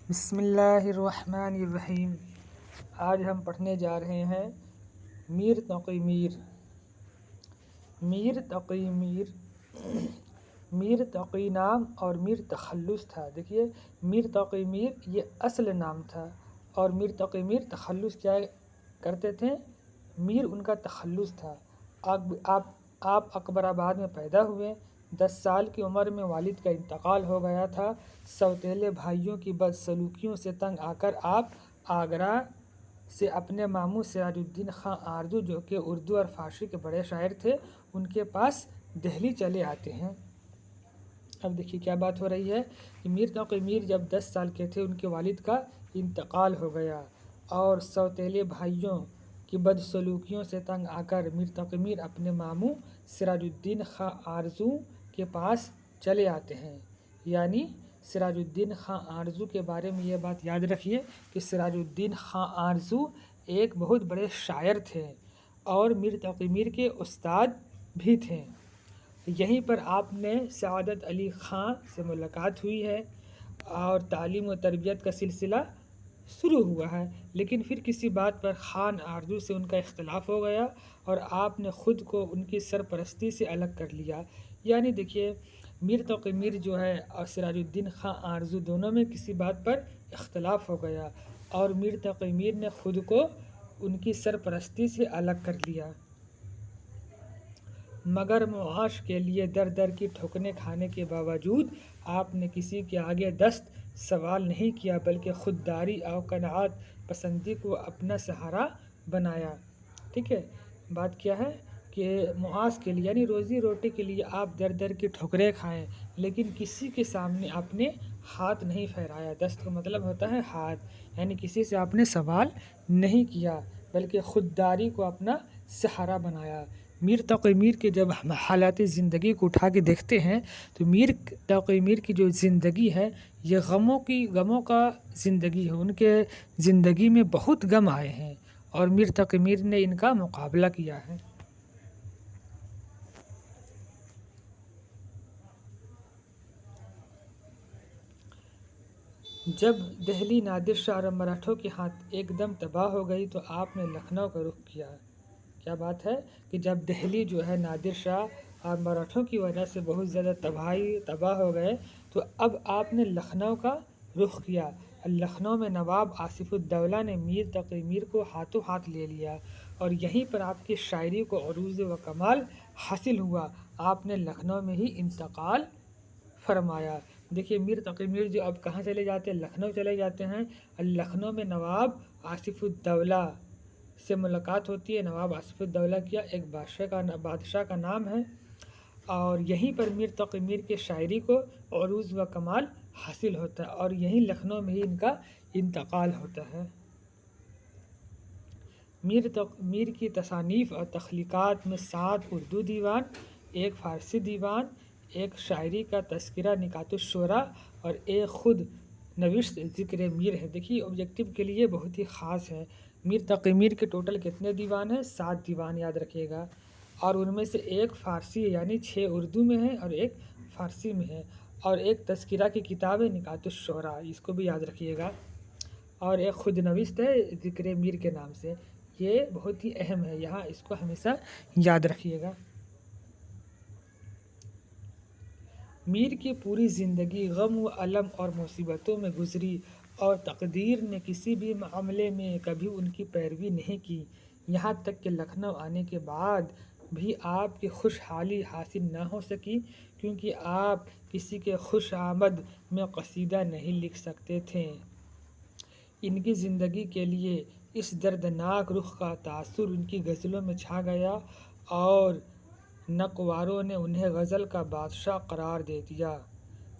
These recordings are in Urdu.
بسم اللہ الرحمن الرحیم۔ آج ہم پڑھنے جا رہے ہیں میر تقی میر۔ میر تقی میر، میر تقی نام اور میر تخلص تھا۔ دیکھیے، میر تقی میر یہ اصل نام تھا اور میر تقی میر تخلص کیا کرتے تھے؟ میر ان کا تخلص تھا۔ آپ اکبر آباد میں پیدا ہوئے، 10 سال کی عمر میں والد کا انتقال ہو گیا تھا۔ سوتیلے بھائیوں کی بدسلوکیوں سے تنگ آ کر آپ آگرہ سے اپنے ماموں سراج الدین خاں آرزو، جو کہ اردو اور فارسی کے بڑے شاعر تھے، ان کے پاس دہلی چلے آتے ہیں۔ اب دیکھیے کیا بات ہو رہی ہے کہ میر تقی میر جب 10 سال کے تھے، ان کے والد کا انتقال ہو گیا اور سوتیلے بھائیوں کی بدسلوکیوں سے تنگ آ کر میر تقی میر اپنے ماموں سراج الدین خاں آرزو کے پاس چلے آتے ہیں۔ یعنی سراج الدین خاں آرزو کے بارے میں یہ بات یاد رکھیے کہ سراج الدین خاں آرزو ایک بہت بڑے شاعر تھے اور میر تقی میر کے استاد بھی تھے۔ یہیں پر آپ نے سعادت علی خاں سے ملاقات ہوئی ہے اور تعلیم و تربیت کا سلسلہ شروع ہوا ہے، لیکن پھر کسی بات پر خان آرزو سے ان کا اختلاف ہو گیا اور آپ نے خود کو ان کی سرپرستی سے الگ کر لیا۔ یعنی دیکھیے، میر تقی میر جو ہے اور سراج الدین خاں آرزو دونوں میں کسی بات پر اختلاف ہو گیا اور میر تقی میر نے خود کو ان کی سرپرستی سے الگ کر لیا۔ مگر معاش کے لیے در در کی ٹھوکریں کھانے کے باوجود آپ نے کسی کے آگے دست سوال نہیں کیا، بلکہ خودداری اور قناعت پسندی کو اپنا سہارا بنایا۔ ٹھیک ہے، بات کیا ہے کہ معاش کے لیے یعنی روزی روٹی کے لیے آپ در در کی ٹھوکریں کھائیں، لیکن کسی کے سامنے آپ نے ہاتھ نہیں پھیلایا۔ دست کا مطلب ہوتا ہے ہاتھ، یعنی کسی سے آپ نے سوال نہیں کیا بلکہ خودداری کو اپنا سہارا بنایا۔ میر تقی میر کے جب ہم حالات زندگی کو اٹھا کے دیکھتے ہیں تو میر تقی میر کی جو زندگی ہے یہ غموں کا زندگی ہے۔ ان کے زندگی میں بہت غم آئے ہیں اور میر تقی میر نے ان کا مقابلہ کیا ہے۔ جب دہلی نادر شاہ اور مراٹھوں کے ہاتھ ایک دم تباہ ہو گئی تو آپ نے لکھنؤ کا رخ کیا۔ کیا بات ہے کہ جب دہلی جو ہے نادر شاہ اور مراٹھوں کی وجہ سے بہت زیادہ تباہ ہو گئے تو اب آپ نے لکھنؤ کا رخ کیا۔ لکھنؤ میں نواب آصف الدولہ نے میر تقی میر کو ہاتھوں ہاتھ لے لیا اور یہیں پر آپ کی شاعری کو عروج و کمال حاصل ہوا۔ آپ نے لکھنؤ میں ہی انتقال فرمایا۔ دیکھیے، میر تقی میر جو اب کہاں چلے جاتے ہیں؟ لکھنؤ چلے جاتے ہیں۔ لکھنؤ میں نواب آصف الدولہ سے ملاقات ہوتی ہے۔ نواب آصف الدولہ کیا ایک بادشاہ کا نام ہے اور یہیں پر میر تقی میر کے شاعری کو عروج و کمال حاصل ہوتا ہے اور یہیں لکھنؤ میں ہی ان کا انتقال ہوتا ہے۔ میر کی تصانیف اور تخلیقات میں 7 اردو دیوان، 1 فارسی دیوان، 1 شاعری کا تذکرہ نکات الشعراء اور 1 خود نوشت ذکر میر ہے۔ دیکھیے، آبجیکٹو کے لیے بہت ہی خاص ہے۔ میر تقی میر کے ٹوٹل کتنے دیوان ہیں؟ 7 دیوان، یاد رکھیے گا، اور ان میں سے 1 فارسی ہے یعنی 6 اردو میں ہے اور 1 فارسی میں ہے، اور 1 تذکرہ کی کتاب ہے نکات الشعراء، اس کو بھی یاد رکھیے گا، اور 1 خود نوشت ہے ذکر میر کے نام سے۔ یہ بہت ہی اہم ہے، یہاں اس کو ہمیشہ یاد رکھیے گا۔ میر کی پوری زندگی غم و الم اور مصیبتوں میں گزری اور تقدیر نے کسی بھی معاملے میں کبھی ان کی پیروی نہیں کی، یہاں تک کہ لکھنؤ آنے کے بعد بھی آپ کی خوشحالی حاصل نہ ہو سکی، کیونکہ آپ کسی کے خوش آمد میں قصیدہ نہیں لکھ سکتے تھے۔ ان کی زندگی کے لیے اس دردناک رخ کا تاثر ان کی غزلوں میں چھا گیا اور نقواروں نے انہیں غزل کا بادشاہ قرار دے دیا،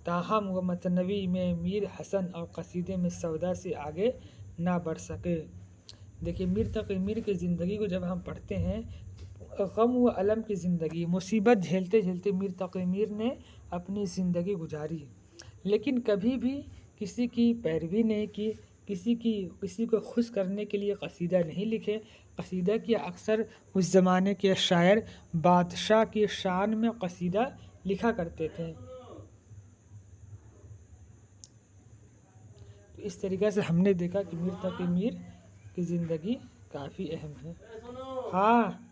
تاہم وہ مثنوی میں میر حسن اور قصیدے میں سودا سے آگے نہ بڑھ سکے۔ دیکھیے، میر تقی میر کی زندگی کو جب ہم پڑھتے ہیں، غم و الم کی زندگی، مصیبت جھیلتے جھیلتے میر تقی میر نے اپنی زندگی گزاری، لیکن کبھی بھی کسی کی پیروی نہیں کی، کسی کو خوش کرنے کے لیے قصیدہ نہیں لکھے۔ قصیدہ کیا اکثر اس زمانے کے شاعر بادشاہ کی شان میں قصیدہ لکھا کرتے تھے، تو اس طریقے سے ہم نے دیکھا کہ میر تقی میر کی زندگی کافی اہم ہے۔ ہاں